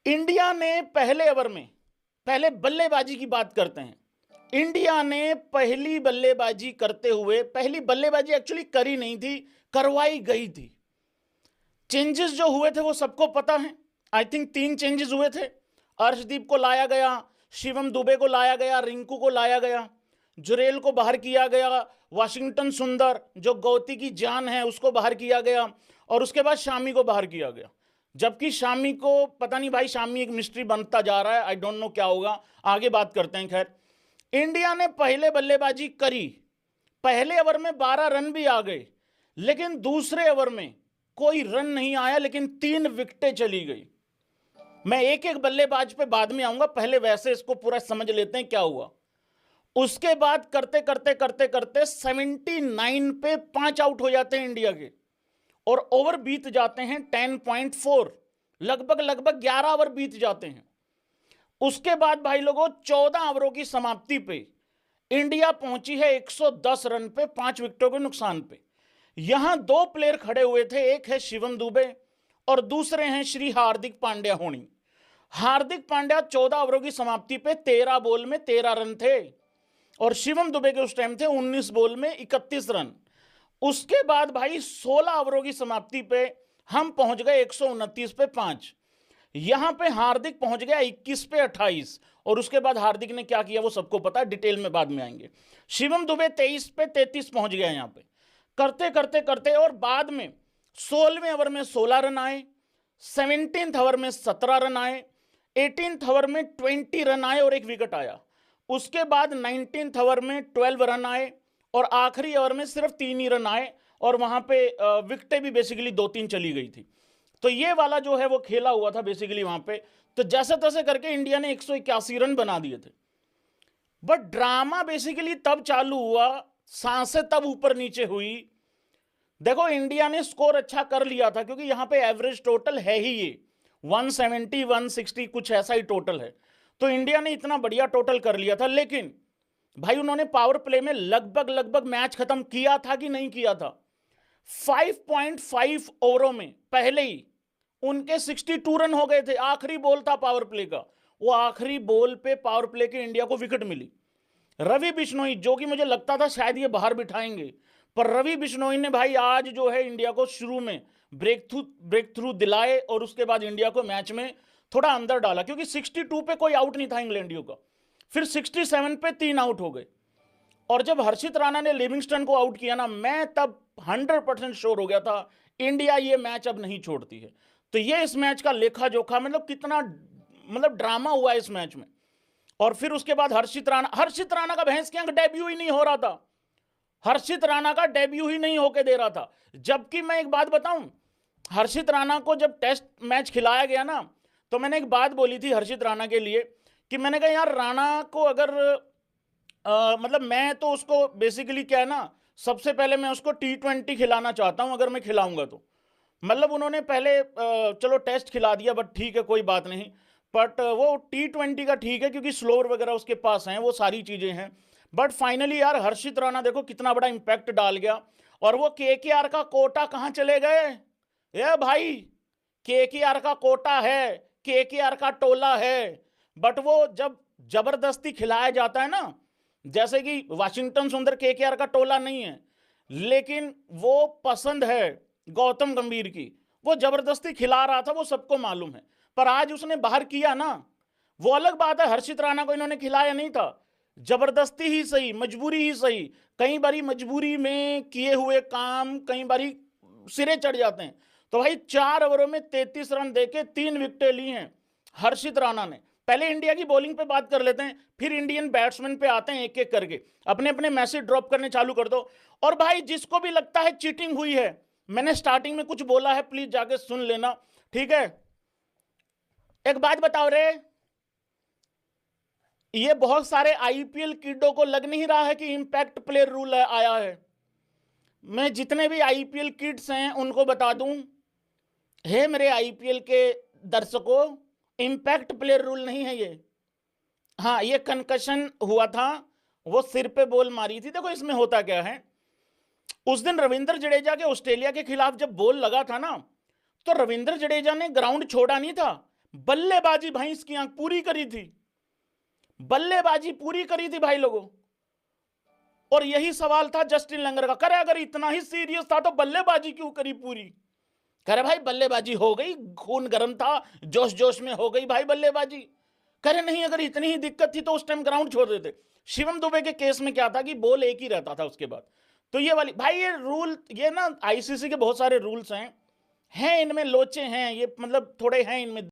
India ने पहले over में, पहले बल्लेबाजी की बात करते हैं। इंडिया ने पहली बल्लेबाजी करते हुए, पहली बल्लेबाजी एक्चुअली करी नहीं थी, करवाई गई थी। चेंजेस जो हुए थे वो सबको पता है। आई थिंक 3 चेंजेस हुए थे। अर्शदीप को लाया गया, शिवम दुबे को लाया गया, रिंकू को लाया गया, जुरेल को बाहर किया गया, वाशिंगटन सुंदर जो गौती की जान है उसको बाहर किया गया, और उसके बाद शामी को बाहर किया गया। जबकि शामी को पता नहीं भाई, शामी एक मिस्ट्री बनता जा रहा है, आई डोंट नो क्या होगा, आगे बात करते हैं। खैर, इंडिया ने पहले बल्लेबाजी करी, पहले ओवर में 12 रन भी आ गए, लेकिन दूसरे ओवर में कोई रन नहीं आया, लेकिन 3 विकेटें चली गई। मैं एक एक बल्लेबाज पे बाद में आऊंगा, पहले वैसे इसको पूरा समझ लेते हैं क्या हुआ। उसके बाद करते करते करते करते 79 पे 5 आउट हो जाते हैं इंडिया के, और ओवर बीत जाते हैं 10.4, लगभग लगभग 11 ओवर बीत जाते हैं। उसके बाद भाई लोगों 14 ओवरों की समाप्ति पे इंडिया पहुंची है 110 रन पे 5 विकेटों के नुकसान पे। यहां 2 प्लेयर खड़े हुए थे, एक है शिवम दुबे और दूसरे हैं श्री हार्दिक पांड्या होनी। हार्दिक पांड्या 14 ओवरों की समाप्ति पे 13 बॉल में 13 रन थे, और शिवम दुबे के उस टाइम थे 19 बॉल में 31 रन। उसके बाद भाई 16 ओवरों की समाप्ति पे हम पहुंच गए 129 पे 5। यहां पे हार्दिक पहुंच गया 21 पे 28, और उसके बाद हार्दिक ने क्या किया वो सबको पता है, डिटेल में बाद में आएंगे। शिवम दुबे 23 पे 33 पहुंच गया यहां पे, करते करते करते, और बाद में 16वें ओवर में 16 रन आए, 17th ओवर में 17 रन आए, 18th ओवर में 20 रन आए और एक विकेट आया। उसके बाद 19th ओवर में 12 रन आए, और आखिरी ओवर में सिर्फ 3 ही रन आए, और वहां पे विकेटें भी बेसिकली 2-3 चली गई थी। तो ये वाला जो है वो खेला हुआ था बेसिकली वहां पे। तो जैसे तैसे करके इंडिया ने 181 रन बना दिए थे। बट ड्रामा बेसिकली तब चालू हुआ, सांसें तब ऊपर नीचे हुई। देखो, इंडिया ने स्कोर अच्छा कर लिया था, क्योंकि यहां पे एवरेज टोटल है ही ये 170 160 कुछ ऐसा ही टोटल है। तो इंडिया ने इतना बढ़िया टोटल कर लिया था, लेकिन भाई उन्होंने पावर प्ले में लगभग लगभग मैच खत्म किया था कि नहीं किया था। 5.5 ओवरों में पहले ही उनके 62 रन हो गए थे। आखिरी बॉल था पावर प्ले का, वो आखिरी बॉल पे पावर प्ले के इंडिया को विकेट मिली। रवि बिश्नोई, जो कि मुझे लगता था शायद ये बाहर बिठाएंगे, पर रवि बिश्नोई ने भाई आज जो है इंडिया को शुरू में ब्रेक थ्रू दिलाए, और उसके बाद इंडिया को मैच में थोड़ा अंदर डाला, क्योंकि 62 पे कोई आउट नहीं था इंग्लैंडियों का। फिर 67 पे 3 आउट हो गए, और जब हर्षित राणा ने लिविंगस्टन को आउट किया ना, मैं तब 100% श्योर हो गया था इंडिया ये मैच अब नहीं छोड़ती है। तो ये इस मैच का लेखा जोखा, मतलब कितना ड्रामा हुआ इस मैच में। और फिर उसके बाद हर्षित राणा का भैंस के अंक डेब्यू ही नहीं हो रहा था। हर्षित राणा का डेब्यू ही नहीं होके दे रहा था। जबकि मैं एक बात बताऊं, हर्षित राणा को जब टेस्ट मैच खिलाया गया ना, तो मैंने एक बात बोली थी हर्षित राणा के लिए, कि मैंने कहा यार राणा को अगर मतलब मैं तो उसको बेसिकली क्या है ना, सबसे पहले मैं उसको T20 खिलाना चाहता हूं अगर मैं खिलाऊंगा तो। मतलब उन्होंने पहले चलो टेस्ट खिला दिया, बट ठीक है कोई बात नहीं, बट वो T20 का ठीक है क्योंकि स्लोअर वगैरह उसके पास हैं, वो सारी चीजें हैं। बट फाइनली यार हर्षित राणा देखो कितना बड़ा इंपैक्ट डाल गया। और वो KKR का कोटा कहां चले गए, ये भाई KKR का कोटा है, KKR का टोला है, बट वो जब जबरदस्ती खिलाया जाता है ना, जैसे कि वाशिंगटन सुंदर KKR का टोला नहीं है, लेकिन वो पसंद है गौतम गंभीर की, वो जबरदस्ती खिला रहा था, वो सबको मालूम है। पर आज उसने बाहर किया ना, वो अलग बात है। हर्षित राणा को इन्होंने खिलाया नहीं था, जबरदस्ती ही सही, मजबूरी ही सही। कई बारी मजबूरी में किए हुए काम कई बारी सिरे चढ़ जाते हैं। तो भाई 4 ओवरों में 33 रन देके 3 विकेटें ली हैं हर्षित राणा ने। पहले इंडिया की बॉलिंग पे बात कर लेते हैं, फिर इंडियन बैट्समैन पे आते हैं, एक एक करके अपने अपने मैसेज ड्रॉप करने चालू कर दो। और भाई जिसको भी लगता है चीटिंग हुई है, मैंने स्टार्टिंग में कुछ बोला है, प्लीज जाके सुन लेना, ठीक है। एक बात बताओ रे, ये बहुत सारे IPL किडों को लग नहीं रहा है कि इंपैक्ट प्लेयर रूल आया है। मैं जितने भी IPL किड्स हैं उनको बता दूं, हे मेरे IPL के दर्शकों, इंपैक्ट प्लेयर रूल नहीं है ये। हाँ, ये कंकशन हुआ था, वो सिर पे बॉल मारी थी। देखो इसमें होता क्या है, उस दिन रविंद्र जडेजा के ऑस्ट्रेलिया के खिलाफ जब बॉल लगा था ना, तो रविंद्र जडेजा ने ग्राउंड छोड़ा नहीं था, बल्लेबाजी भैंस की आंख पूरी करी थी, बल्लेबाजी पूरी करी थी भाई लोगों। और यही सवाल था जस्टिन लंगर का, करे अगर इतना ही सीरियस था तो बल्लेबाजी क्यों करी पूरी? करे भाई बल्लेबाजी हो गई, खून गर्म था, जोश जोश में हो गई भाई बल्लेबाजी। करे नहीं, अगर इतनी ही दिक्कत थी तो उस टाइम ग्राउंड छोड़ देते। शिवम दुबे के केस में क्या था कि बॉल एक ही रहता था उसके बाद। तो ये वाली भाई, ये रूल, ये ना आईसीसी के बहुत सारे रूल्स हैं इनमें लोचे हैं, ये मतलब थोड़े हैं इनमें